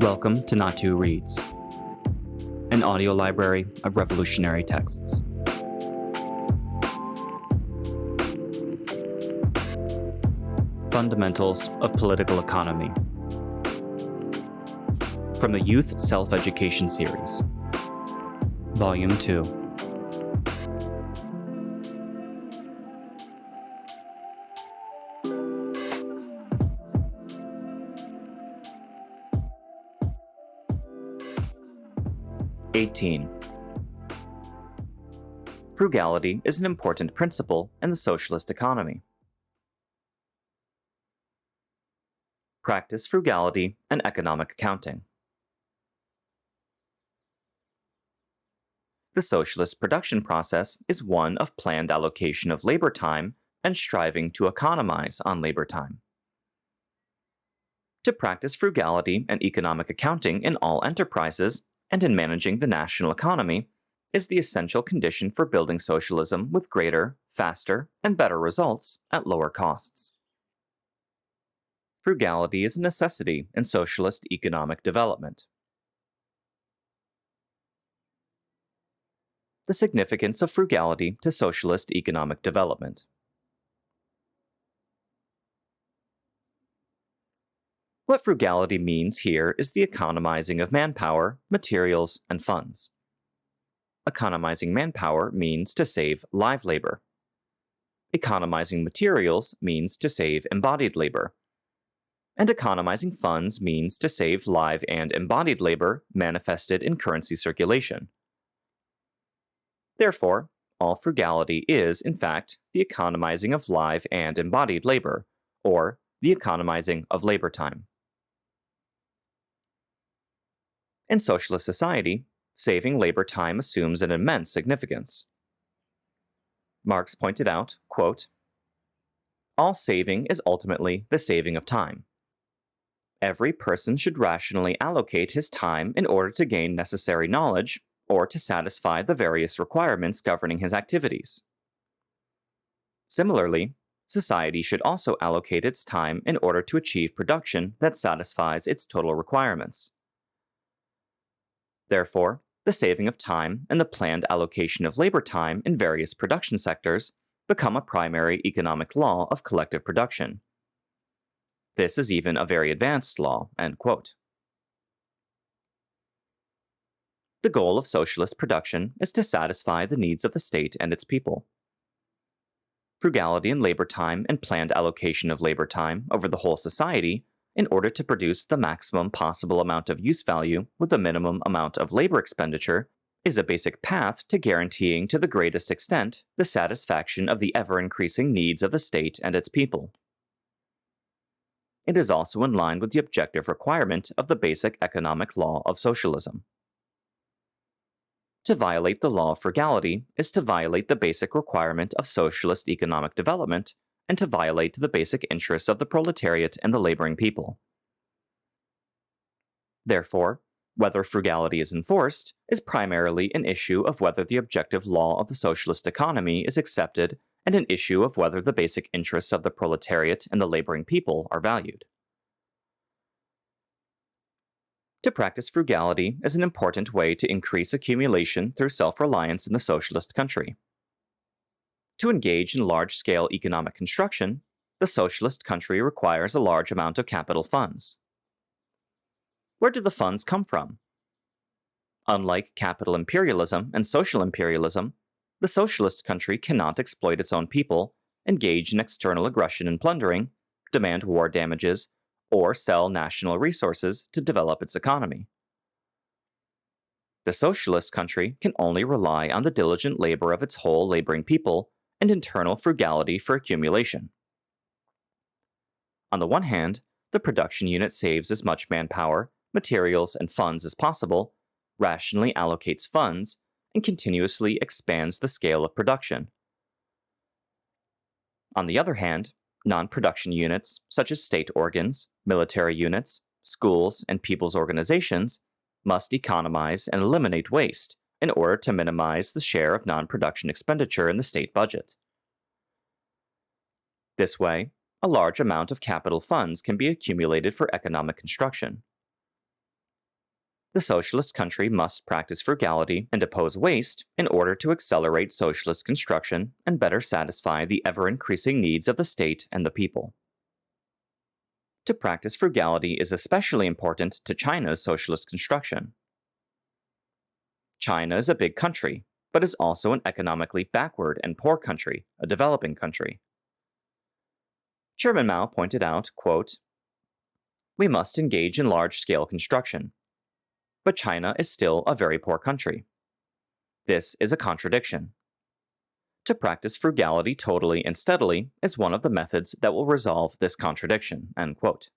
Welcome to Not Two Reads, an audio library of revolutionary texts. Fundamentals of Political Economy, from the Youth Self-Education Series, Volume 2. Frugality is an important principle in the socialist economy. Practice frugality and economic accounting. The socialist production process is one of planned allocation of labor time and striving to economize on labor time. To practice frugality and economic accounting in all enterprises and in managing the national economy is the essential condition for building socialism with greater, faster, and better results at lower costs. Frugality is a necessity in socialist economic development. The significance of frugality to socialist economic development. What frugality means here is the economizing of manpower, materials, and funds. Economizing manpower means to save live labor. Economizing materials means to save embodied labor. And economizing funds means to save live and embodied labor manifested in currency circulation. Therefore, all frugality is, in fact, the economizing of live and embodied labor, or the economizing of labor time. In socialist society, saving labor time assumes an immense significance. Marx pointed out, quote, "All saving is ultimately the saving of time. Every person should rationally allocate his time in order to gain necessary knowledge or to satisfy the various requirements governing his activities. Similarly, society should also allocate its time in order to achieve production that satisfies its total requirements. Therefore, the saving of time and the planned allocation of labor time in various production sectors become a primary economic law of collective production. This is even a very advanced law," end quote. The goal of socialist production is to satisfy the needs of the state and its people. Frugality in labor time and planned allocation of labor time over the whole society in order to produce the maximum possible amount of use value with the minimum amount of labor expenditure is a basic path to guaranteeing to the greatest extent the satisfaction of the ever-increasing needs of the state and its people. It is also in line with the objective requirement of the basic economic law of socialism. To violate the law of frugality is to violate the basic requirement of socialist economic development and to violate the basic interests of the proletariat and the laboring people. Therefore, whether frugality is enforced is primarily an issue of whether the objective law of the socialist economy is accepted and an issue of whether the basic interests of the proletariat and the laboring people are valued. To practice frugality is an important way to increase accumulation through self-reliance in the socialist country. To engage in large-scale economic construction, the socialist country requires a large amount of capital funds. Where do the funds come from? Unlike capital imperialism and social imperialism, the socialist country cannot exploit its own people, engage in external aggression and plundering, demand war damages, or sell national resources to develop its economy. The socialist country can only rely on the diligent labor of its whole laboring people and internal frugality for accumulation. On the one hand, the production unit saves as much manpower, materials, and funds as possible, rationally allocates funds, and continuously expands the scale of production. On the other hand, non-production units, such as state organs, military units, schools, and people's organizations, must economize and eliminate waste in order to minimize the share of non-production expenditure in the state budget. This way, a large amount of capital funds can be accumulated for economic construction. The socialist country must practice frugality and oppose waste in order to accelerate socialist construction and better satisfy the ever-increasing needs of the state and the people. To practice frugality is especially important to China's socialist construction. China is a big country, but is also an economically backward and poor country, a developing country. Chairman Mao pointed out, quote, "We must engage in large-scale construction, but China is still a very poor country. This is a contradiction. To practice frugality totally and steadily is one of the methods that will resolve this contradiction," end quote.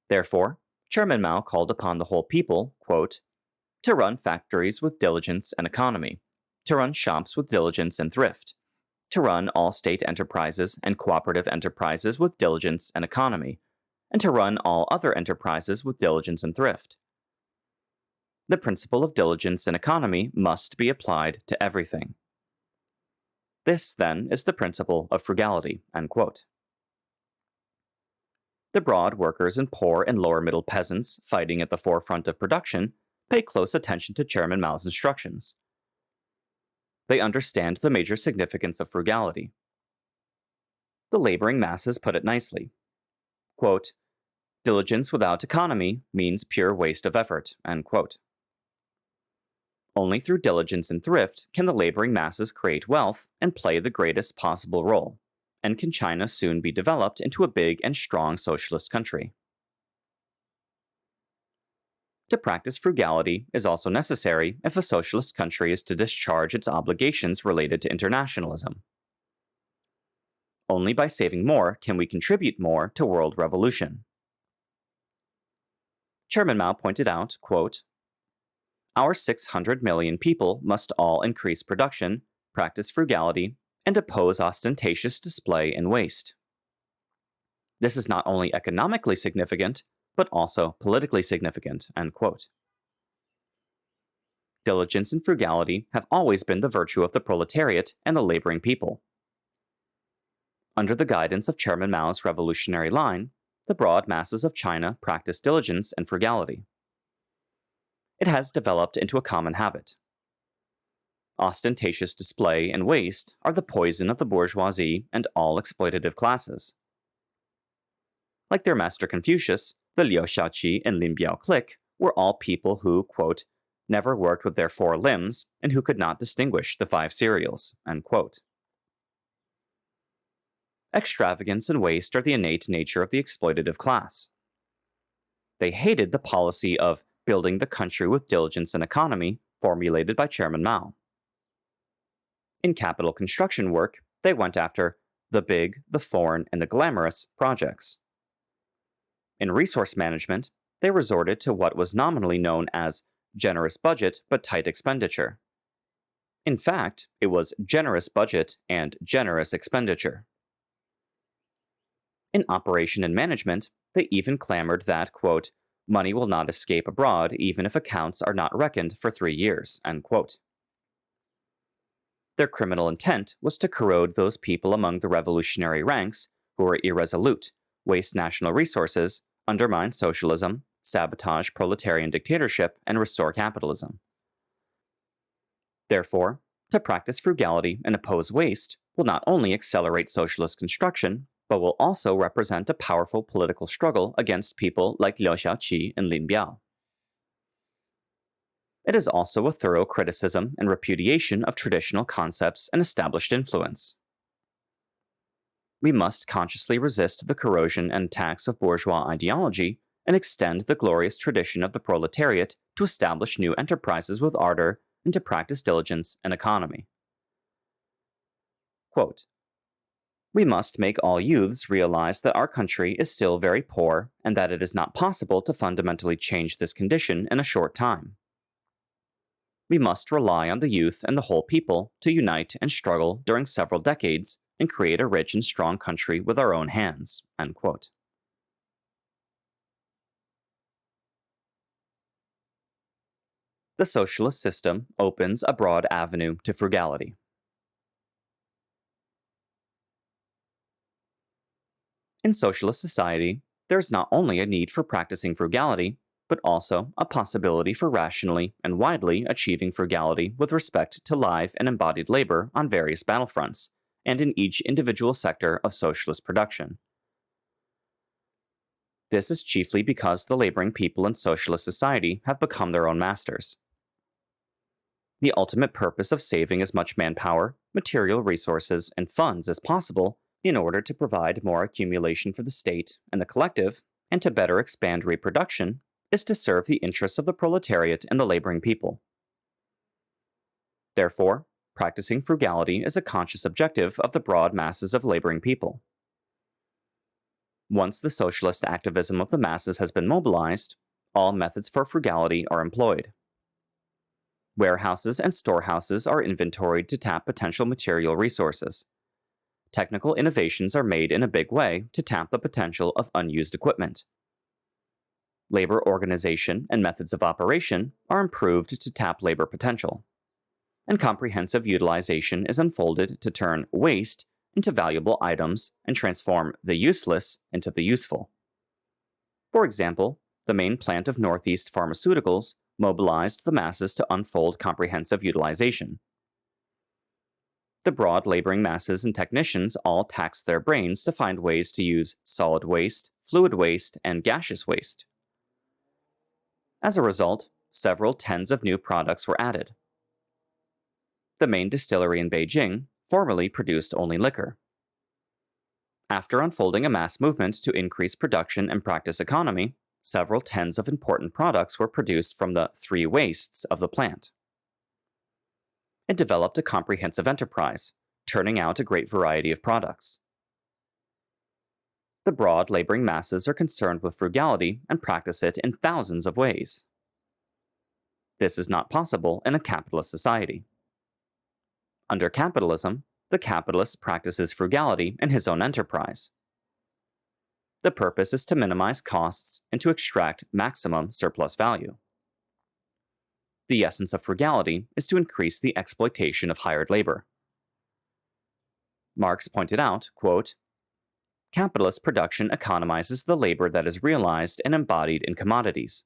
Therefore, Chairman Mao called upon the whole people, quote, "to run factories with diligence and economy, to run shops with diligence and thrift, to run all state enterprises and cooperative enterprises with diligence and economy, and to run all other enterprises with diligence and thrift. The principle of diligence and economy must be applied to everything. This, then, is the principle of frugality," end quote. The broad workers and poor and lower-middle peasants fighting at the forefront of production pay close attention to Chairman Mao's instructions. They understand the major significance of frugality. The laboring masses put it nicely. Quote, "Diligence without economy means pure waste of effort," end quote. Only through diligence and thrift can the laboring masses create wealth and play the greatest possible role, and can China soon be developed into a big and strong socialist country. To practice frugality is also necessary if a socialist country is to discharge its obligations related to internationalism. Only by saving more can we contribute more to world revolution. Chairman Mao pointed out, quote, "Our 600 million people must all increase production, practice frugality, and oppose ostentatious display and waste. This is not only economically significant, but also politically significant," end quote. Diligence and frugality have always been the virtue of the proletariat and the laboring people. Under the guidance of Chairman Mao's revolutionary line, the broad masses of China practice diligence and frugality. It has developed into a common habit. Ostentatious display and waste are the poison of the bourgeoisie and all exploitative classes. Like their master Confucius, the Liu Shaoqi and Lin Biao clique were all people who, quote, "never worked with their 4 limbs and who could not distinguish the 5 cereals," end quote. Extravagance and waste are the innate nature of the exploitative class. They hated the policy of building the country with diligence and economy formulated by Chairman Mao. In capital construction work, they went after the big, the foreign, and the glamorous projects. In resource management, they resorted to what was nominally known as generous budget but tight expenditure. In fact, it was generous budget and generous expenditure. In operation and management, they even clamored that, quote, "money will not escape abroad even if accounts are not reckoned for 3 years," end quote. Their criminal intent was to corrode those people among the revolutionary ranks who were irresolute, waste national resources, undermine socialism, sabotage proletarian dictatorship, and restore capitalism. Therefore, to practice frugality and oppose waste will not only accelerate socialist construction, but will also represent a powerful political struggle against people like Liu Shaoqi and Lin Biao. It is also a thorough criticism and repudiation of traditional concepts and established influence. We must consciously resist the corrosion and attacks of bourgeois ideology and extend the glorious tradition of the proletariat to establish new enterprises with ardor and to practice diligence and economy. Quote, "We must make all youths realize that our country is still very poor and that it is not possible to fundamentally change this condition in a short time. We must rely on the youth and the whole people to unite and struggle during several decades and create a rich and strong country with our own hands," end quote. The socialist system opens a broad avenue to frugality. In socialist society, there is not only a need for practicing frugality, but also a possibility for rationally and widely achieving frugality with respect to live and embodied labor on various battlefronts, and in each individual sector of socialist production. This is chiefly because the laboring people in socialist society have become their own masters. The ultimate purpose of saving as much manpower, material resources, and funds as possible in order to provide more accumulation for the state and the collective, and to better expand reproduction, is to serve the interests of the proletariat and the laboring people. Therefore, practicing frugality is a conscious objective of the broad masses of laboring people. Once the socialist activism of the masses has been mobilized, all methods for frugality are employed. Warehouses and storehouses are inventoried to tap potential material resources. Technical innovations are made in a big way to tap the potential of unused equipment. Labor organization and methods of operation are improved to tap labor potential. And comprehensive utilization is unfolded to turn waste into valuable items and transform the useless into the useful. For example, the main plant of Northeast Pharmaceuticals mobilized the masses to unfold comprehensive utilization. The broad laboring masses and technicians all taxed their brains to find ways to use solid waste, fluid waste, and gaseous waste. As a result, several tens of new products were added. The main distillery in Beijing formerly produced only liquor. After unfolding a mass movement to increase production and practice economy, several tens of important products were produced from the three wastes of the plant. It developed a comprehensive enterprise, turning out a great variety of products. The broad laboring masses are concerned with frugality and practice it in thousands of ways. This is not possible in a capitalist society. Under capitalism, the capitalist practices frugality in his own enterprise. The purpose is to minimize costs and to extract maximum surplus value. The essence of frugality is to increase the exploitation of hired labor. Marx pointed out, quote, "Capitalist production economizes the labor that is realized and embodied in commodities.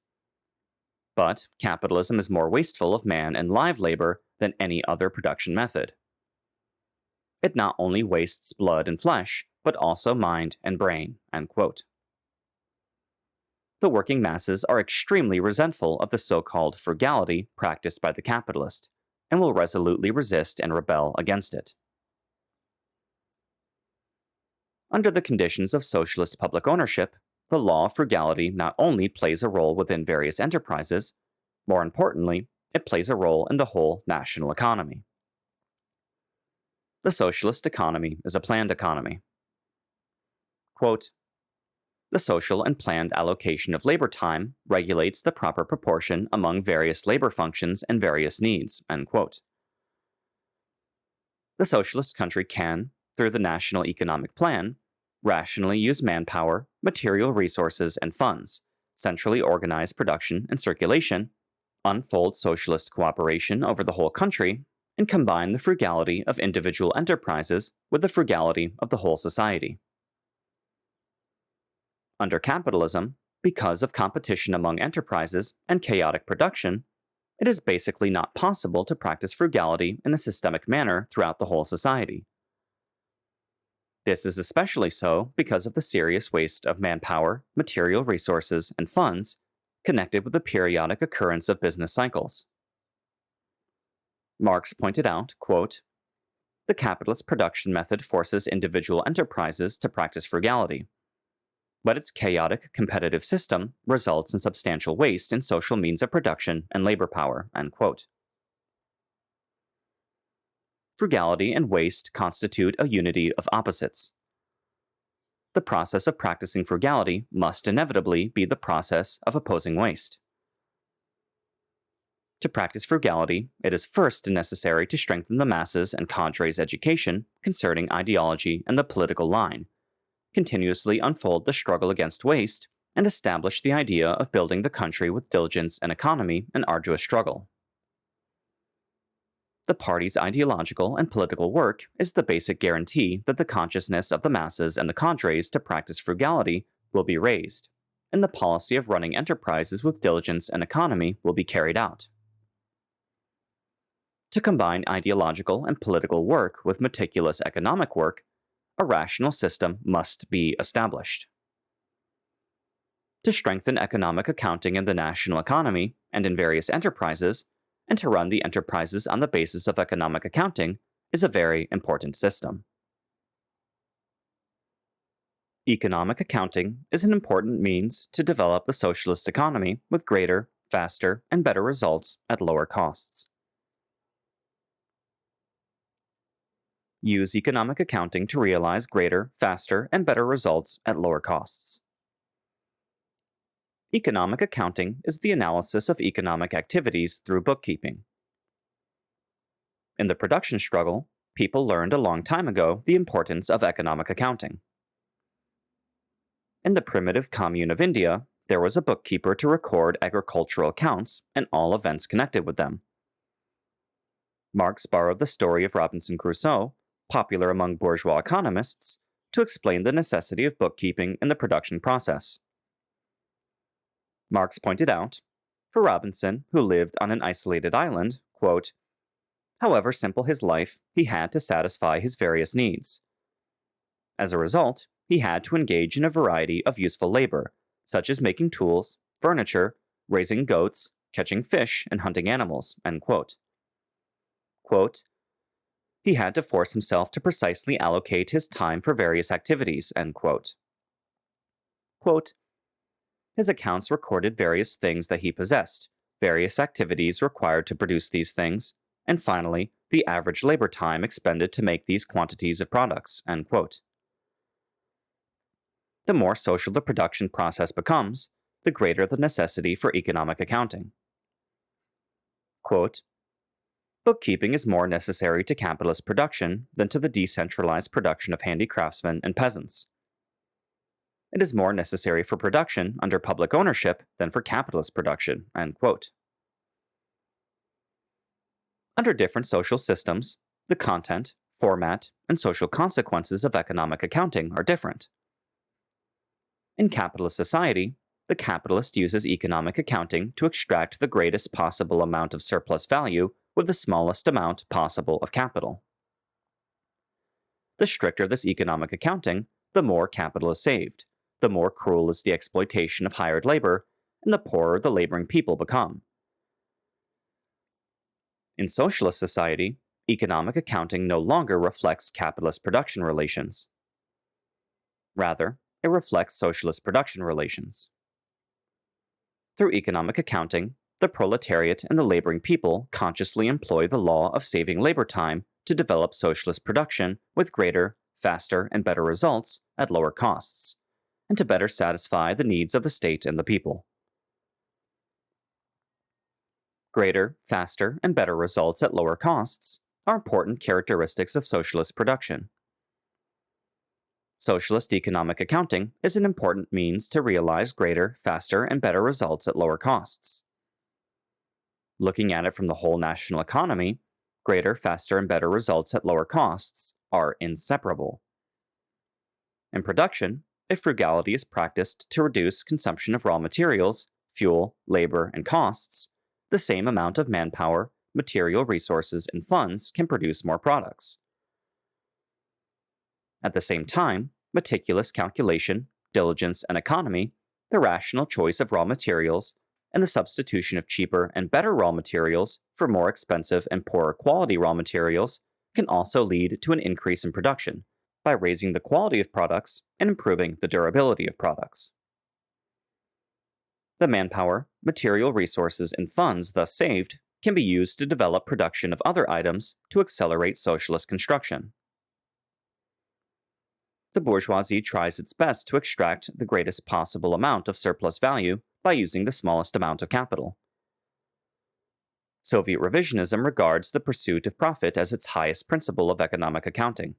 But capitalism is more wasteful of man and live labor than any other production method. It not only wastes blood and flesh, but also mind and brain," end quote. The working masses are extremely resentful of the so-called frugality practiced by the capitalist, and will resolutely resist and rebel against it. Under the conditions of socialist public ownership, the law of frugality not only plays a role within various enterprises, more importantly, it plays a role in the whole national economy. The socialist economy is a planned economy. Quote, "The social and planned allocation of labor time regulates the proper proportion among various labor functions and various needs," end quote. The socialist country can, through the National Economic Plan, rationally use manpower, material resources, and funds, centrally organize production and circulation, unfold socialist cooperation over the whole country, and combine the frugality of individual enterprises with the frugality of the whole society. Under capitalism, because of competition among enterprises and chaotic production, it is basically not possible to practice frugality in a systemic manner throughout the whole society. This is especially so because of the serious waste of manpower, material resources, and funds connected with the periodic occurrence of business cycles. Marx pointed out, quote, "The capitalist production method forces individual enterprises to practice frugality, but its chaotic competitive system results in substantial waste in social means of production and labor power," end quote. Frugality and waste constitute a unity of opposites. The process of practicing frugality must inevitably be the process of opposing waste. To practice frugality, it is first necessary to strengthen the masses and cadres' education concerning ideology and the political line, continuously unfold the struggle against waste, and establish the idea of building the country with diligence and economy and arduous struggle. The party's ideological and political work is the basic guarantee that the consciousness of the masses and the cadres to practice frugality will be raised, and the policy of running enterprises with diligence and economy will be carried out. To combine ideological and political work with meticulous economic work, a rational system must be established. To strengthen economic accounting in the national economy and in various enterprises, and to run the enterprises on the basis of economic accounting, is a very important system. Economic accounting is an important means to develop the socialist economy with greater, faster, and better results at lower costs. Use economic accounting to realize greater, faster, and better results at lower costs. Economic accounting is the analysis of economic activities through bookkeeping. In the production struggle, people learned a long time ago the importance of economic accounting. In the primitive commune of India, there was a bookkeeper to record agricultural accounts and all events connected with them. Marx borrowed the story of Robinson Crusoe, popular among bourgeois economists, to explain the necessity of bookkeeping in the production process. Marx pointed out, for Robinson, who lived on an isolated island, quote, however simple his life, he had to satisfy his various needs. As a result, he had to engage in a variety of useful labor, such as making tools, furniture, raising goats, catching fish, and hunting animals, end quote. Quote, he had to force himself to precisely allocate his time for various activities, end quote. Quote, his accounts recorded various things that he possessed, various activities required to produce these things, and finally, the average labor time expended to make these quantities of products, end quote. The more social the production process becomes, the greater the necessity for economic accounting. Quote, bookkeeping is more necessary to capitalist production than to the decentralized production of handicraftsmen and peasants. It is more necessary for production under public ownership than for capitalist production, end quote. Under different social systems, the content, format, and social consequences of economic accounting are different. In capitalist society, the capitalist uses economic accounting to extract the greatest possible amount of surplus value with the smallest amount possible of capital. The stricter this economic accounting, the more capital is saved, the more cruel is the exploitation of hired labor, and the poorer the laboring people become. In socialist society, economic accounting no longer reflects capitalist production relations. Rather, it reflects socialist production relations. Through economic accounting, the proletariat and the laboring people consciously employ the law of saving labor time to develop socialist production with greater, faster, and better results at lower costs, and to better satisfy the needs of the state and the people. Greater, faster, and better results at lower costs are important characteristics of socialist production. Socialist economic accounting is an important means to realize greater, faster, and better results at lower costs. Looking at it from the whole national economy, greater, faster, and better results at lower costs are inseparable. In production, if frugality is practiced to reduce consumption of raw materials, fuel, labor, and costs, the same amount of manpower, material resources, and funds can produce more products. At the same time, meticulous calculation, diligence, and economy, the rational choice of raw materials, and the substitution of cheaper and better raw materials for more expensive and poorer quality raw materials can also lead to an increase in production by raising the quality of products and improving the durability of products. The manpower, material resources, and funds thus saved can be used to develop production of other items to accelerate socialist construction. The bourgeoisie tries its best to extract the greatest possible amount of surplus value by using the smallest amount of capital. Soviet revisionism regards the pursuit of profit as its highest principle of economic accounting.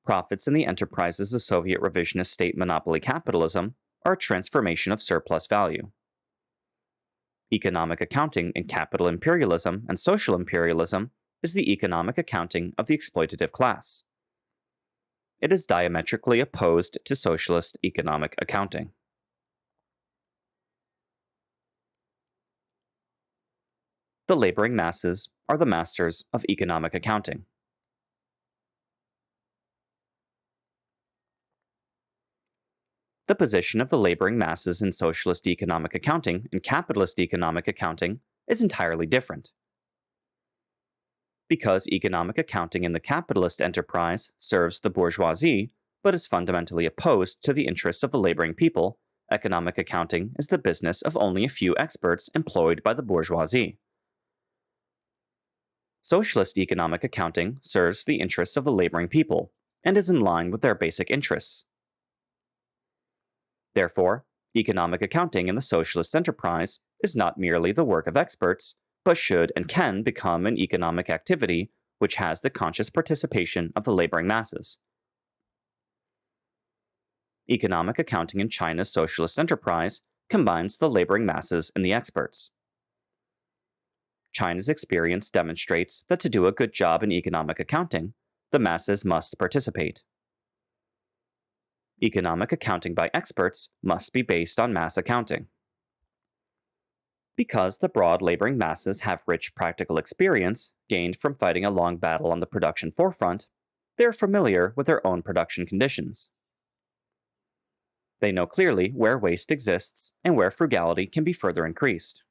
Profits in the enterprises of Soviet revisionist state monopoly capitalism are a transformation of surplus value. Economic accounting in capital imperialism and social imperialism is the economic accounting of the exploitative class. It is diametrically opposed to socialist economic accounting. the laboring masses are the masters of economic accounting. The position of the laboring masses in socialist economic accounting and capitalist economic accounting is entirely different. Because economic accounting in the capitalist enterprise serves the bourgeoisie, but is fundamentally opposed to the interests of the laboring people, economic accounting is the business of only a few experts employed by the bourgeoisie. Socialist economic accounting serves the interests of the laboring people and is in line with their basic interests. Therefore, economic accounting in the socialist enterprise is not merely the work of experts, but should and can become an economic activity which has the conscious participation of the laboring masses. Economic accounting in China's socialist enterprise combines the laboring masses and the experts. China's experience demonstrates that to do a good job in economic accounting, the masses must participate. Economic accounting by experts must be based on mass accounting. Because the broad laboring masses have rich practical experience gained from fighting a long battle on the production forefront, they are familiar with their own production conditions. They know clearly where waste exists and where frugality can be further increased.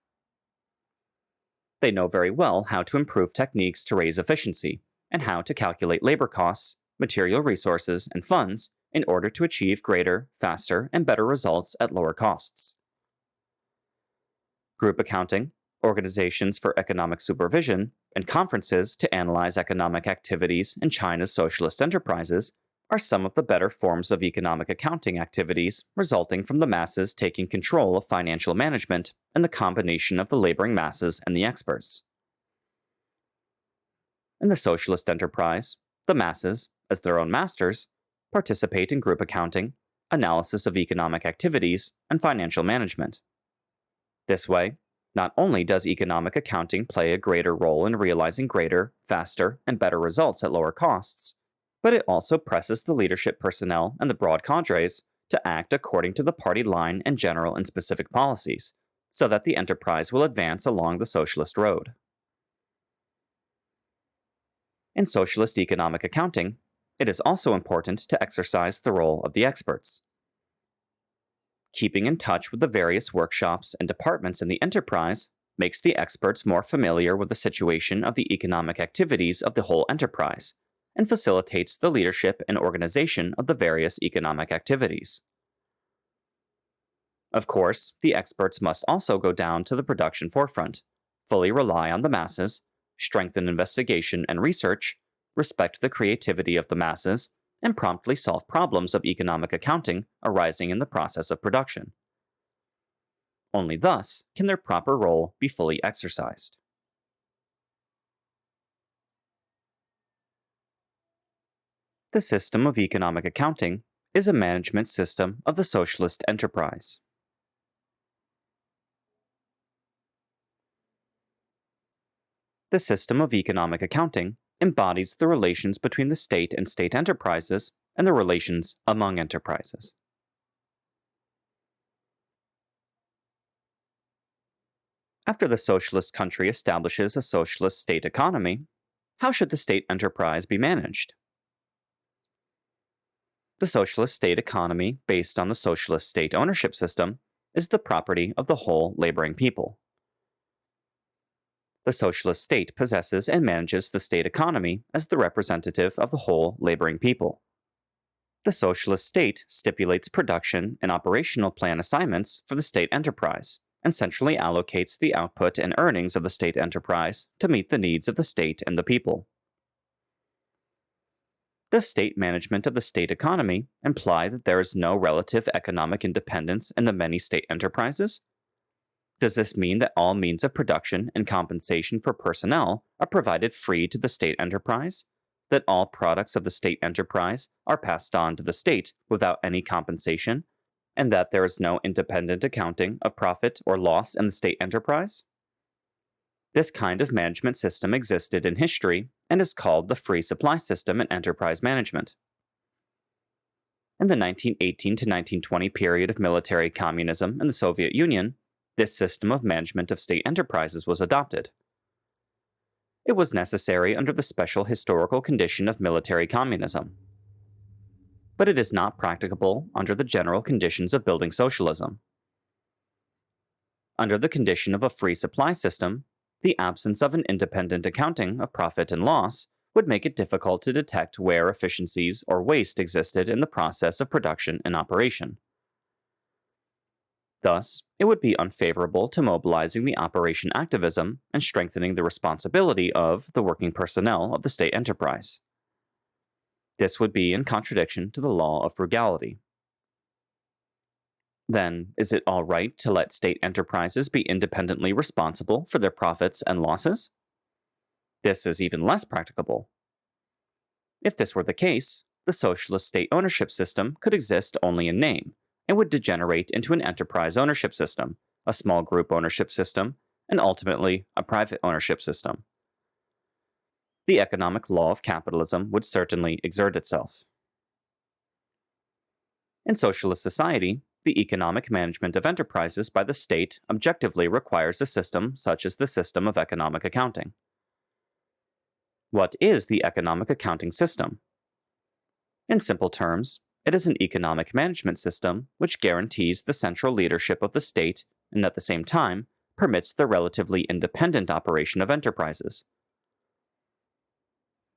They know very well how to improve techniques to raise efficiency and how to calculate labor costs, material resources, and funds in order to achieve greater, faster, and better results at lower costs. Group accounting, organizations for economic supervision, and conferences to analyze economic activities in China's socialist enterprises are some of the better forms of economic accounting activities resulting from the masses taking control of financial management and the combination of the laboring masses and the experts. In the socialist enterprise, the masses, as their own masters, participate in group accounting, analysis of economic activities, and financial management. This way, not only does economic accounting play a greater role in realizing greater, faster, and better results at lower costs, but it also presses the leadership personnel and the broad cadres to act according to the party line and general and specific policies, so that the enterprise will advance along the socialist road. In socialist economic accounting, it is also important to exercise the role of the experts. Keeping in touch with the various workshops and departments in the enterprise makes the experts more familiar with the situation of the economic activities of the whole enterprise, and facilitates the leadership and organization of the various economic activities. Of course, the experts must also go down to the production forefront, fully rely on the masses, strengthen investigation and research, respect the creativity of the masses, and promptly solve problems of economic accounting arising in the process of production. Only thus can their proper role be fully exercised. The system of economic accounting is a management system of the socialist enterprise. The system of economic accounting embodies the relations between the state and state enterprises and the relations among enterprises. After the socialist country establishes a socialist state economy, how should the state enterprise be managed? The socialist state economy, based on the socialist state ownership system, is the property of the whole laboring people. The socialist state possesses and manages the state economy as the representative of the whole laboring people. The socialist state stipulates production and operational plan assignments for the state enterprise, and centrally allocates the output and earnings of the state enterprise to meet the needs of the state and the people. Does state management of the state economy imply that there is no relative economic independence in the many state enterprises? Does this mean that all means of production and compensation for personnel are provided free to the state enterprise? That all products of the state enterprise are passed on to the state without any compensation? And that there is no independent accounting of profit or loss in the state enterprise? This kind of management system existed in history and is called the free supply system in enterprise management. In the 1918 to 1920 period of military communism in the Soviet Union, this system of management of state enterprises was adopted. It was necessary under the special historical condition of military communism. But it is not practicable under the general conditions of building socialism. Under the condition of a free supply system, the absence of an independent accounting of profit and loss would make it difficult to detect where efficiencies or waste existed in the process of production and operation. Thus, it would be unfavorable to mobilizing the operation activism and strengthening the responsibility of the working personnel of the state enterprise. This would be in contradiction to the law of frugality. Then, is it all right to let state enterprises be independently responsible for their profits and losses? This is even less practicable. If this were the case, the socialist state ownership system could exist only in name, and would degenerate into an enterprise ownership system, a small group ownership system, and ultimately a private ownership system. The economic law of capitalism would certainly exert itself. In socialist society, the economic management of enterprises by the state objectively requires a system such as the system of economic accounting. What is the economic accounting system? In simple terms, it is an economic management system which guarantees the central leadership of the state and at the same time permits the relatively independent operation of enterprises.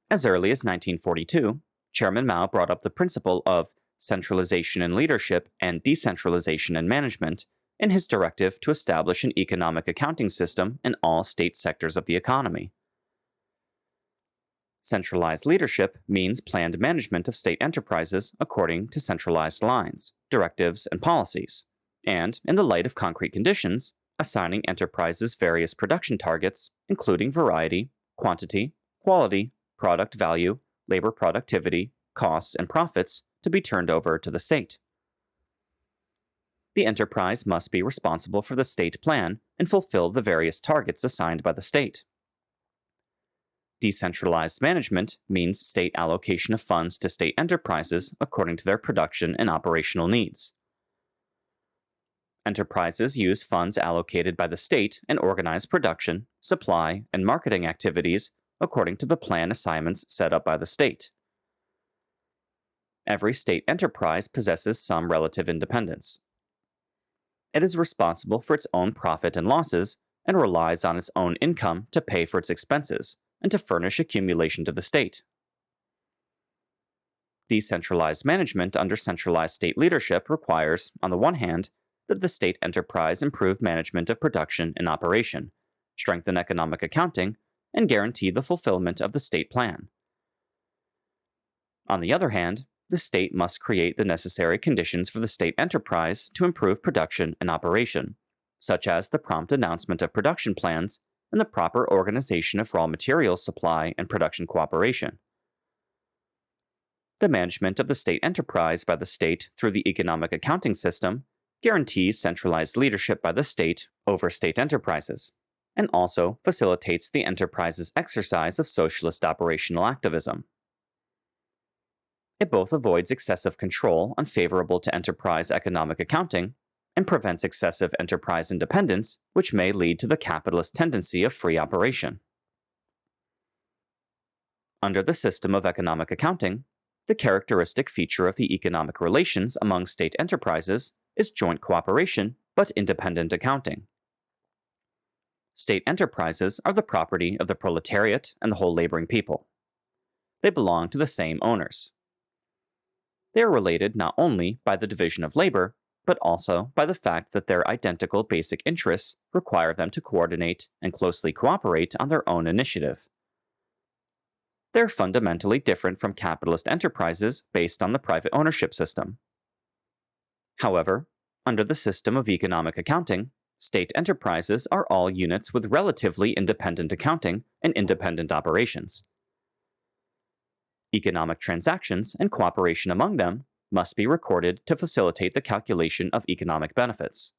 As early as 1942, Chairman Mao brought up the principle of centralization in leadership and decentralization in management in his directive to establish an economic accounting system in all state sectors of the economy. Centralized leadership means planned management of state enterprises according to centralized lines, directives, and policies, and, in the light of concrete conditions, assigning enterprises various production targets, including variety, quantity, quality, product value, labor productivity, costs, and profits to be turned over to the state. The enterprise must be responsible for the state plan and fulfill the various targets assigned by the state. Decentralized management means state allocation of funds to state enterprises according to their production and operational needs. Enterprises use funds allocated by the state and organize production, supply, and marketing activities according to the plan assignments set up by the state. Every state enterprise possesses some relative independence. It is responsible for its own profit and losses and relies on its own income to pay for its expenses and to furnish accumulation to the state. Decentralized management under centralized state leadership requires, on the one hand, that the state enterprise improve management of production and operation, strengthen economic accounting, and guarantee the fulfillment of the state plan. On the other hand, the state must create the necessary conditions for the state enterprise to improve production and operation, such as the prompt announcement of production plans and the proper organization of raw materials supply and production cooperation. The management of the state enterprise by the state through the economic accounting system guarantees centralized leadership by the state over state enterprises, and also facilitates the enterprise's exercise of socialist operational activism. It both avoids excessive control unfavorable to enterprise economic accounting and prevents excessive enterprise independence, which may lead to the capitalist tendency of free operation. Under the system of economic accounting, the characteristic feature of the economic relations among state enterprises is joint cooperation but independent accounting. State enterprises are the property of the proletariat and the whole laboring people. They belong to the same owners. They are related not only by the division of labor, but also by the fact that their identical basic interests require them to coordinate and closely cooperate on their own initiative. They're fundamentally different from capitalist enterprises based on the private ownership system. However, under the system of economic accounting, state enterprises are all units with relatively independent accounting and independent operations. Economic transactions and cooperation among them must be recorded to facilitate the calculation of economic benefits.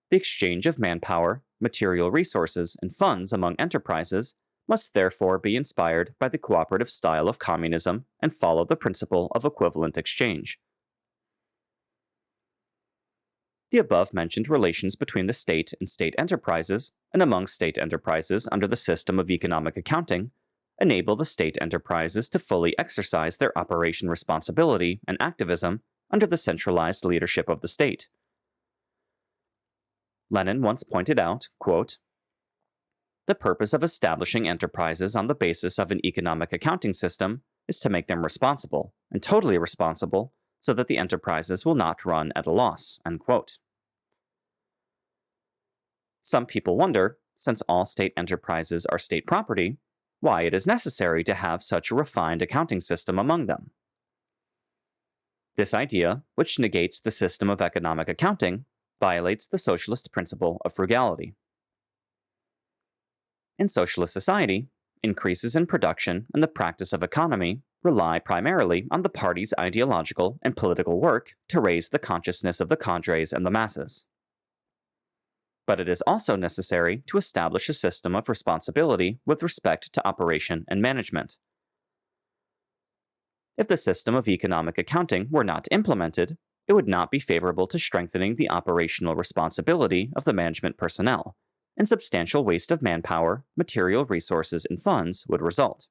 The exchange of manpower, material resources, and funds among enterprises must therefore be inspired by the cooperative style of communism and follow the principle of equivalent exchange. The above-mentioned relations between the state and state enterprises, and among state enterprises under the system of economic accounting, enable the state enterprises to fully exercise their operation responsibility and activism under the centralized leadership of the state. Lenin once pointed out, quote, "The purpose of establishing enterprises on the basis of an economic accounting system is to make them responsible, and totally responsible, so that the enterprises will not run at a loss." Unquote. Some people wonder, since all state enterprises are state property, why it is necessary to have such a refined accounting system among them. This idea, which negates the system of economic accounting, violates the socialist principle of frugality. In socialist society, increases in production and the practice of economy rely primarily on the party's ideological and political work to raise the consciousness of the cadres and the masses. But it is also necessary to establish a system of responsibility with respect to operation and management. If the system of economic accounting were not implemented, it would not be favorable to strengthening the operational responsibility of the management personnel, and substantial waste of manpower, material resources, and funds would result.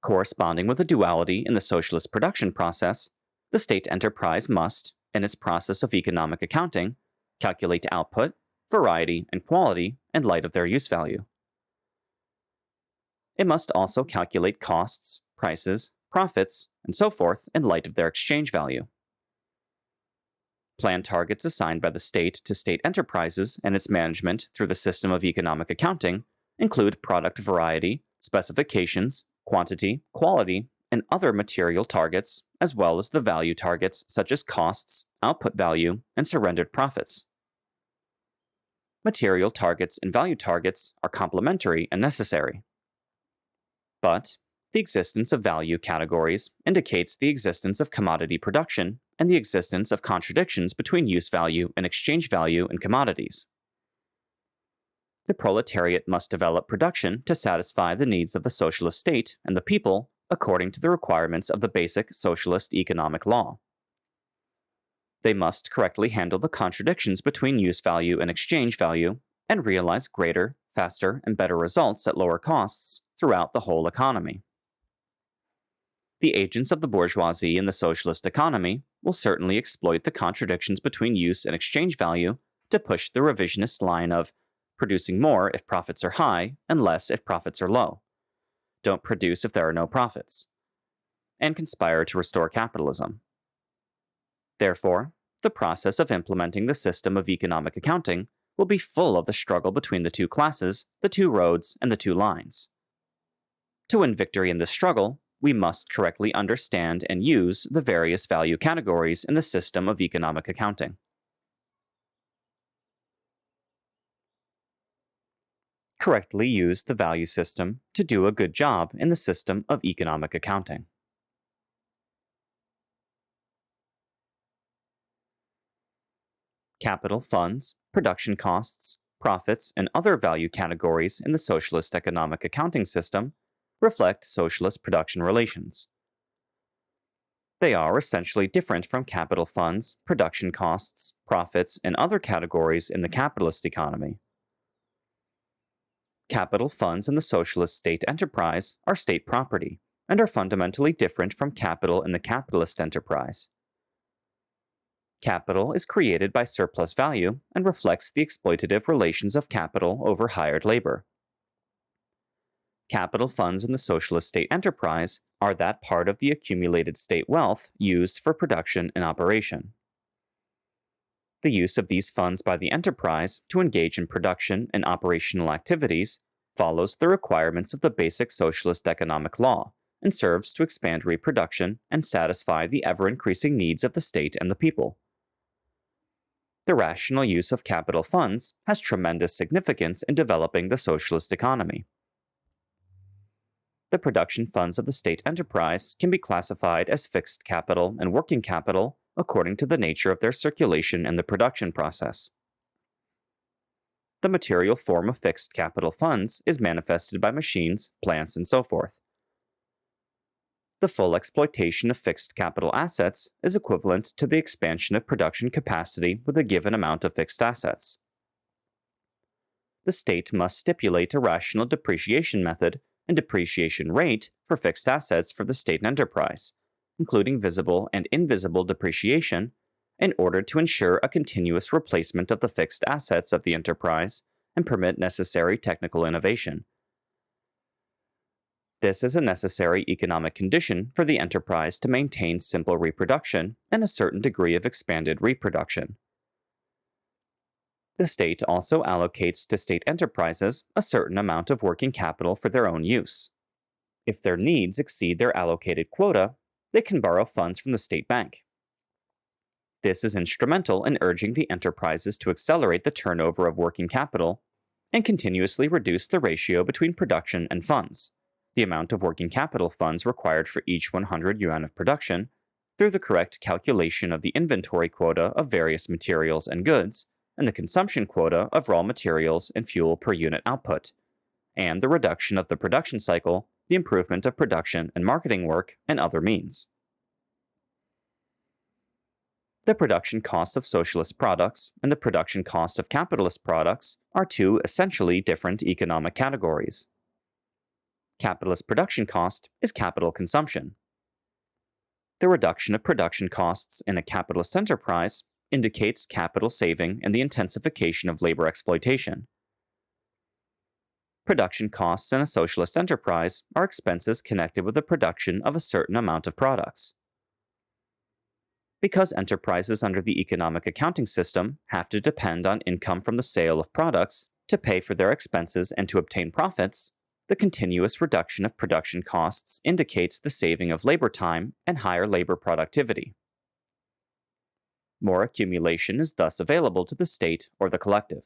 Corresponding with a duality in the socialist production process, the state enterprise must, in its process of economic accounting, calculate output, variety, and quality in light of their use value. It must also calculate costs, prices, profits, and so forth in light of their exchange value. Planned targets assigned by the state to state enterprises and its management through the system of economic accounting include product variety, specifications, quantity, quality, and other material targets, as well as the value targets such as costs, output value, and surrendered profits. Material targets and value targets are complementary and necessary. But the existence of value categories indicates the existence of commodity production and the existence of contradictions between use value and exchange value in commodities. The proletariat must develop production to satisfy the needs of the socialist state and the people according to the requirements of the basic socialist economic law. They must correctly handle the contradictions between use value and exchange value and realize greater, faster, and better results at lower costs throughout the whole economy. The agents of the bourgeoisie in the socialist economy will certainly exploit the contradictions between use and exchange value to push the revisionist line of producing more if profits are high and less if profits are low. Don't produce if there are no profits. And conspire to restore capitalism. Therefore, the process of implementing the system of economic accounting will be full of the struggle between the two classes, the two roads, and the two lines. To win victory in this struggle, we must correctly understand and use the various value categories in the system of economic accounting. Correctly use the value system to do a good job in the system of economic accounting. Capital funds, production costs, profits, and other value categories in the socialist economic accounting system reflect socialist production relations. They are essentially different from capital funds, production costs, profits, and other categories in the capitalist economy. Capital funds in the socialist state enterprise are state property and are fundamentally different from capital in the capitalist enterprise. Capital is created by surplus value and reflects the exploitative relations of capital over hired labor. Capital funds in the socialist state enterprise are that part of the accumulated state wealth used for production and operation. The use of these funds by the enterprise to engage in production and operational activities follows the requirements of the basic socialist economic law and serves to expand reproduction and satisfy the ever-increasing needs of the state and the people. The rational use of capital funds has tremendous significance in developing the socialist economy. The production funds of the state enterprise can be classified as fixed capital and working capital according to the nature of their circulation in the production process. The material form of fixed capital funds is manifested by machines, plants, and so forth. the full exploitation of fixed capital assets is equivalent to the expansion of production capacity with a given amount of fixed assets. The state must stipulate a rational depreciation method and depreciation rate for fixed assets for the state enterprise, including visible and invisible depreciation, in order to ensure a continuous replacement of the fixed assets of the enterprise and permit necessary technical innovation. This is a necessary economic condition for the enterprise to maintain simple reproduction and a certain degree of expanded reproduction. The state also allocates to state enterprises a certain amount of working capital for their own use. If their needs exceed their allocated quota, they can borrow funds from the state bank. This is instrumental in urging the enterprises to accelerate the turnover of working capital and continuously reduce the ratio between production and funds, the amount of working capital funds required for each 100 yuan of production, through the correct calculation of the inventory quota of various materials and goods, and the consumption quota of raw materials and fuel per unit output, and the reduction of the production cycle, the improvement of production and marketing work, and other means. The production cost of socialist products and the production cost of capitalist products are two essentially different economic categories. Capitalist production cost is capital consumption. The reduction of production costs in a capitalist enterprise indicates capital saving and the intensification of labor exploitation. Production costs in a socialist enterprise are expenses connected with the production of a certain amount of products. Because enterprises under the economic accounting system have to depend on income from the sale of products to pay for their expenses and to obtain profits, the continuous reduction of production costs indicates the saving of labor time and higher labor productivity. More accumulation is thus available to the state or the collective.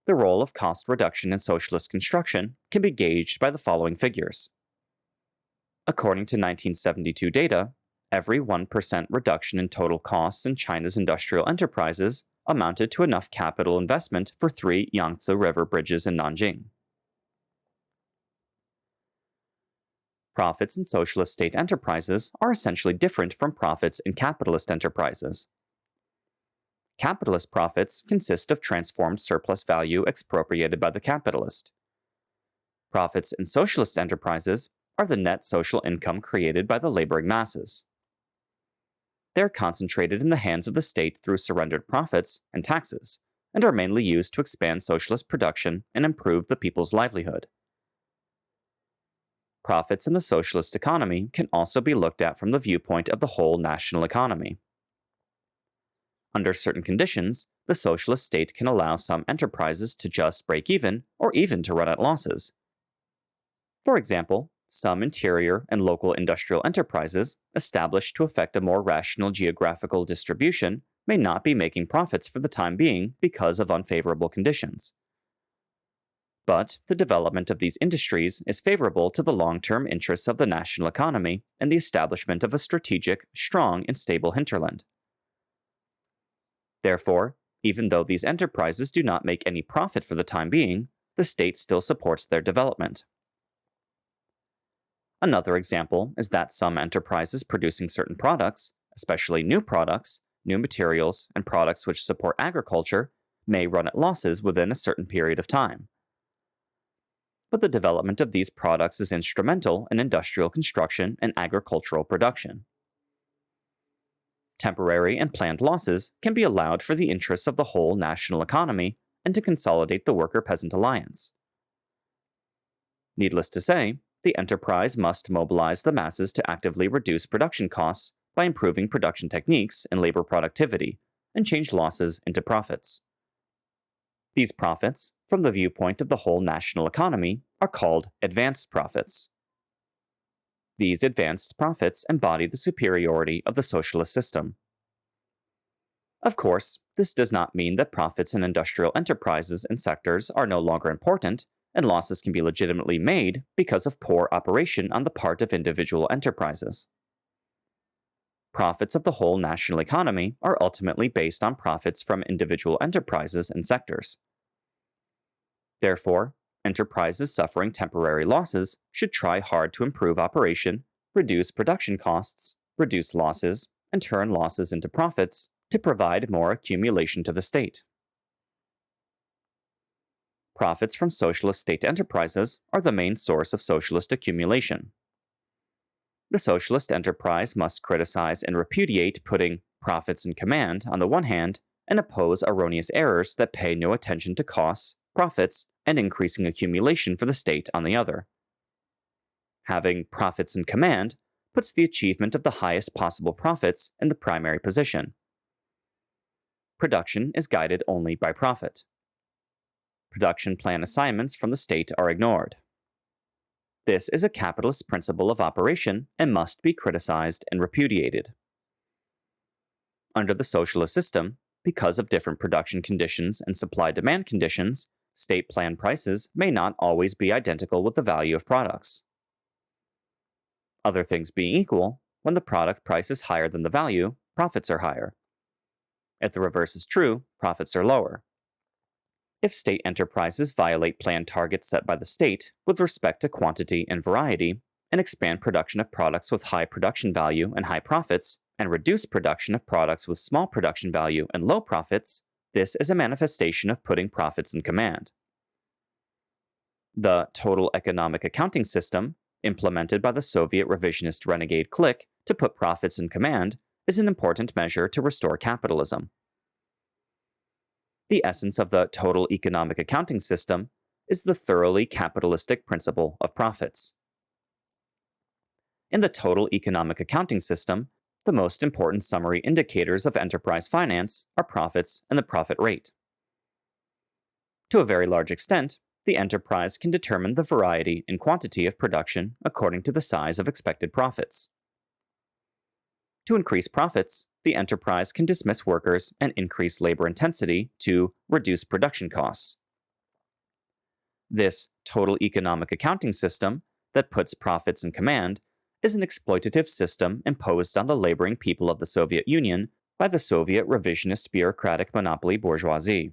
The role of cost reduction in socialist construction can be gauged by the following figures. According to 1972 data, every 1% reduction in total costs in China's industrial enterprises amounted to enough capital investment for 3 Yangtze River bridges in Nanjing. Profits in socialist state enterprises are essentially different from profits in capitalist enterprises. Capitalist profits consist of transformed surplus value expropriated by the capitalist. Profits in socialist enterprises are the net social income created by the laboring masses. They are concentrated in the hands of the state through surrendered profits and taxes, and are mainly used to expand socialist production and improve the people's livelihood. Profits in the socialist economy can also be looked at from the viewpoint of the whole national economy. Under certain conditions, the socialist state can allow some enterprises to just break even or even to run at losses. For example, some interior and local industrial enterprises, established to effect a more rational geographical distribution, may not be making profits for the time being because of unfavorable conditions. But the development of these industries is favorable to the long-term interests of the national economy and the establishment of a strategic, strong, and stable hinterland. Therefore, even though these enterprises do not make any profit for the time being, the state still supports their development. Another example is that some enterprises producing certain products, especially new products, new materials, and products which support agriculture, may run at losses within a certain period of time. But the development of these products is instrumental in industrial construction and agricultural production. Temporary and planned losses can be allowed for the interests of the whole national economy and to consolidate the worker-peasant alliance. Needless to say, the enterprise must mobilize the masses to actively reduce production costs by improving production techniques and labor productivity, and change losses into profits. These profits, from the viewpoint of the whole national economy, are called advanced profits. These advanced profits embody the superiority of the socialist system. Of course, this does not mean that profits in industrial enterprises and sectors are no longer important, and losses can be legitimately made because of poor operation on the part of individual enterprises. Profits of the whole national economy are ultimately based on profits from individual enterprises and sectors. Therefore, enterprises suffering temporary losses should try hard to improve operation, reduce production costs, reduce losses, and turn losses into profits to provide more accumulation to the state. Profits from socialist state enterprises are the main source of socialist accumulation. The socialist enterprise must criticize and repudiate putting profits in command on the one hand and oppose erroneous errors that pay no attention to costs, profits, and increasing accumulation for the state on the other. Having profits in command puts the achievement of the highest possible profits in the primary position. Production is guided only by profit. Production plan assignments from the state are ignored. This is a capitalist principle of operation and must be criticized and repudiated. Under the socialist system, because of different production conditions and supply-demand conditions, state plan prices may not always be identical with the value of products. Other things being equal, when the product price is higher than the value, profits are higher. If the reverse is true, profits are lower. If state enterprises violate planned targets set by the state with respect to quantity and variety, and expand production of products with high production value and high profits, and reduce production of products with small production value and low profits, this is a manifestation of putting profits in command. The total economic accounting system, implemented by the Soviet revisionist renegade clique to put profits in command, is an important measure to restore capitalism. The essence of the total economic accounting system is the thoroughly capitalistic principle of profits. In the total economic accounting system, the most important summary indicators of enterprise finance are profits and the profit rate. To a very large extent, the enterprise can determine the variety and quantity of production according to the size of expected profits. To increase profits, the enterprise can dismiss workers and increase labor intensity to reduce production costs. This total economic accounting system that puts profits in command is an exploitative system imposed on the laboring people of the Soviet Union by the Soviet revisionist bureaucratic monopoly bourgeoisie.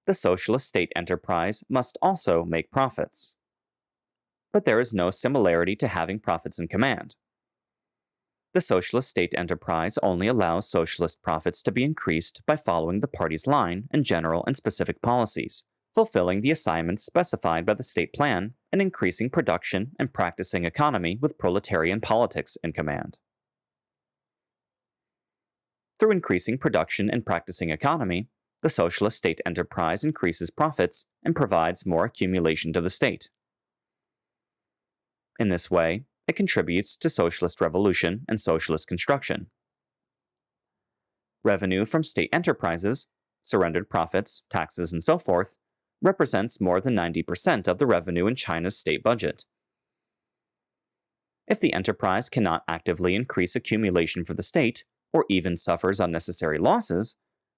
The socialist state enterprise must also make profits. But there is no similarity to having profits in command. The socialist state enterprise only allows socialist profits to be increased by following the party's line in general and specific policies, fulfilling the assignments specified by the state plan, and increasing production and practicing economy with proletarian politics in command. Through increasing production and practicing economy, the socialist state enterprise increases profits and provides more accumulation to the state. In this way, it contributes to socialist revolution and socialist construction. Revenue from state enterprises, surrendered profits, taxes, and so forth, represents more than 90% of the revenue in China's state budget. If the enterprise cannot actively increase accumulation for the state, or even suffers unnecessary losses,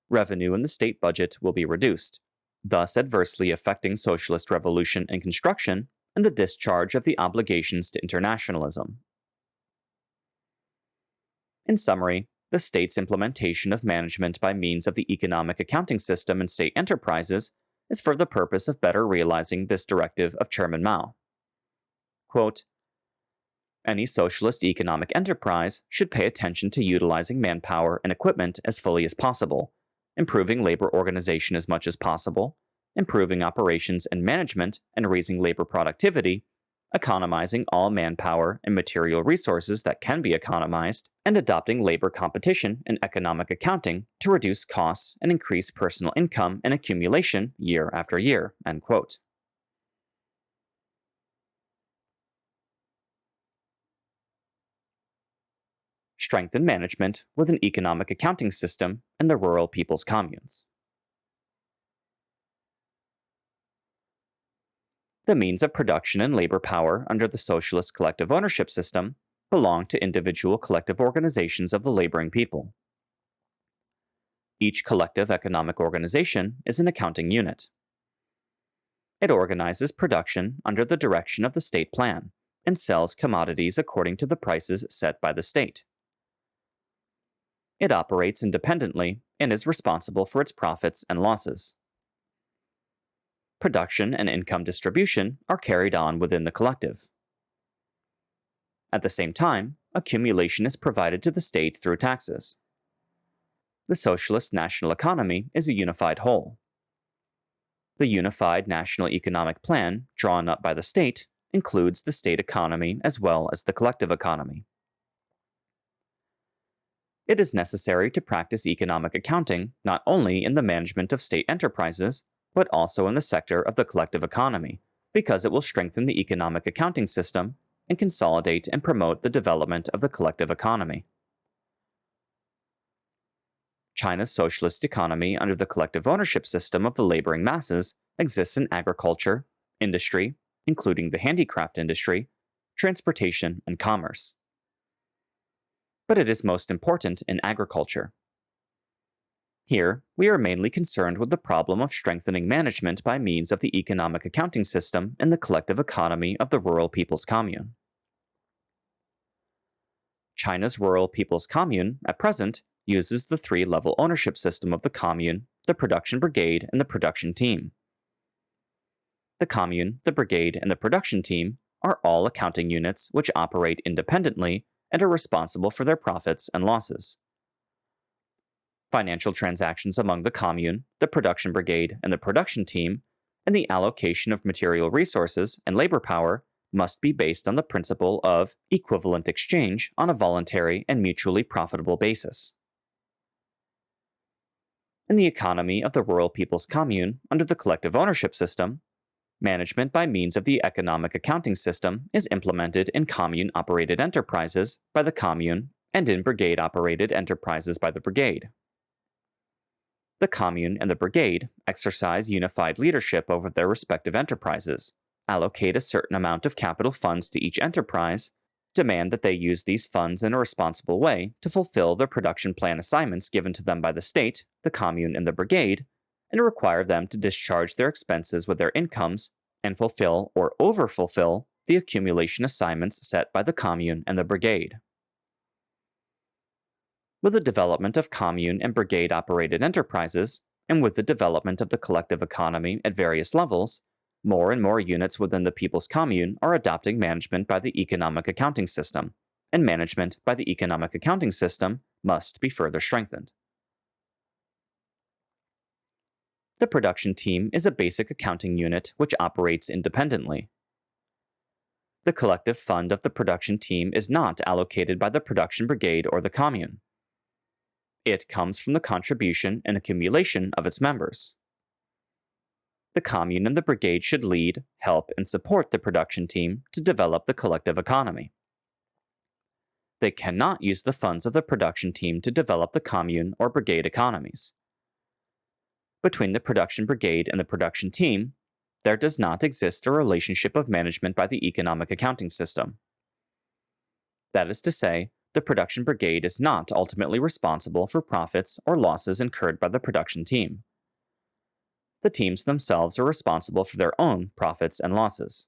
revenue in the state budget will be reduced, thus adversely affecting socialist revolution and construction and the discharge of the obligations to internationalism. In summary, the state's implementation of management by means of the economic accounting system in state enterprises is for the purpose of better realizing this directive of Chairman Mao. Quote, "Any socialist economic enterprise should pay attention to utilizing manpower and equipment as fully as possible, improving labor organization as much as possible, improving operations and management and raising labor productivity, economizing all manpower and material resources that can be economized, and adopting labor competition and economic accounting to reduce costs and increase personal income and accumulation year after year." End quote. Strengthen management with an economic accounting system in the rural people's communes. The means of production and labor power under the socialist collective ownership system belong to individual collective organizations of the laboring people. Each collective economic organization is an accounting unit. It organizes production under the direction of the state plan and sells commodities according to the prices set by the state. It operates independently and is responsible for its profits and losses. production and income distribution are carried on within the collective. At the same time, accumulation is provided to the state through taxes. The socialist national economy is a unified whole. The unified national economic plan drawn up by the state includes the state economy as well as the collective economy. It is necessary to practice economic accounting not only in the management of state enterprises, but also in the sector of the collective economy, because it will strengthen the economic accounting system and consolidate and promote the development of the collective economy. China's socialist economy under the collective ownership system of the laboring masses exists in agriculture, industry, including the handicraft industry, transportation, and commerce. But it is most important in agriculture. Here, we are mainly concerned with the problem of strengthening management by means of the economic accounting system in the collective economy of the rural people's commune. China's rural people's commune, at present, uses the three-level ownership system of the commune, the production brigade, and the production team. The commune, the brigade, and the production team are all accounting units which operate independently and are responsible for their profits and losses. Financial transactions among the commune, the production brigade, and the production team, and the allocation of material resources and labor power must be based on the principle of equivalent exchange on a voluntary and mutually profitable basis. In the economy of the rural people's commune under the collective ownership system, management by means of the economic accounting system is implemented in commune-operated enterprises by the commune and in brigade-operated enterprises by the brigade. The commune and the brigade exercise unified leadership over their respective enterprises, allocate a certain amount of capital funds to each enterprise, demand that they use these funds in a responsible way to fulfill the production plan assignments given to them by the state, the commune, and the brigade, and require them to discharge their expenses with their incomes and fulfill or overfulfill the accumulation assignments set by the commune and the brigade. With the development of commune and brigade-operated enterprises, and with the development of the collective economy at various levels, more and more units within the people's commune are adopting management by the economic accounting system, and management by the economic accounting system must be further strengthened. The production team is a basic accounting unit which operates independently. The collective fund of the production team is not allocated by the production brigade or the commune. It comes from the contribution and accumulation of its members. The commune and the brigade should lead, help, and support the production team to develop the collective economy. They cannot use the funds of the production team to develop the commune or brigade economies. Between the production brigade and the production team, there does not exist a relationship of management by the economic accounting system. That is to say, the production brigade is not ultimately responsible for profits or losses incurred by the production team. The teams themselves are responsible for their own profits and losses.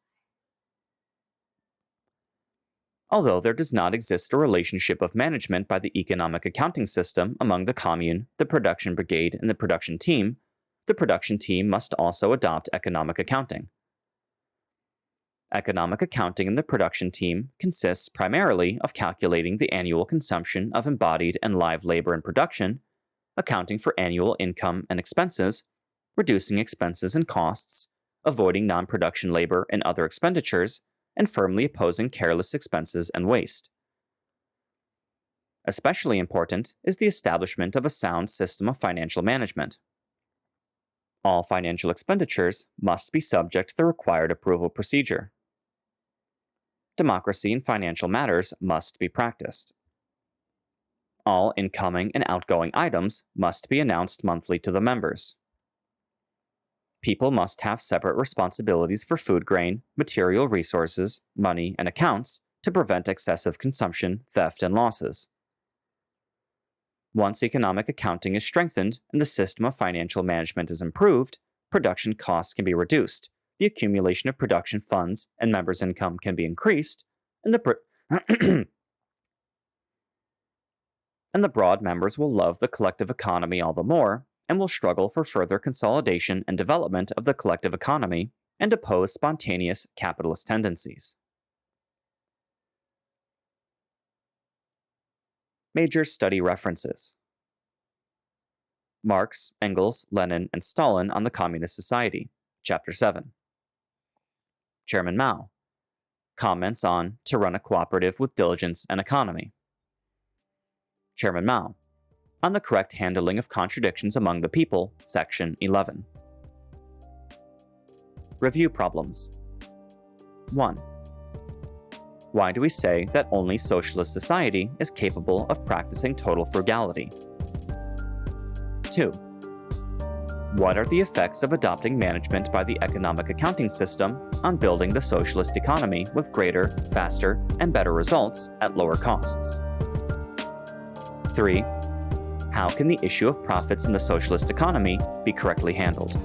Although there does not exist a relationship of management by the economic accounting system among the commune, the production brigade, and the production team must also adopt economic accounting. Economic accounting in the production team consists primarily of calculating the annual consumption of embodied and live labor in production, accounting for annual income and expenses, reducing expenses and costs, avoiding non-production labor and other expenditures, and firmly opposing careless expenses and waste. Especially important is the establishment of a sound system of financial management. All financial expenditures must be subject to the required approval procedure. Democracy in financial matters must be practiced. All incoming and outgoing items must be announced monthly to the members. People must have separate responsibilities for food grain, material resources, money, and accounts to prevent excessive consumption, theft, and losses. Once economic accounting is strengthened and the system of financial management is improved, production costs can be reduced, the accumulation of production funds and members' income can be increased, and the broad members will love the collective economy all the more, and will struggle for further consolidation and development of the collective economy and oppose spontaneous capitalist tendencies. Major study references: Marx, Engels, Lenin, and Stalin on the Communist Society, Chapter 7. Chairman Mao, Comments on To Run a Cooperative with Diligence and Economy. Chairman Mao, On the Correct Handling of Contradictions Among the People, Section 11. Review problems. 1. Why do we say that only socialist society is capable of practicing total frugality? 2. What are the effects of adopting management by the economic accounting system on building the socialist economy with greater, faster, and better results at lower costs? 3. How can the issue of profits in the socialist economy be correctly handled?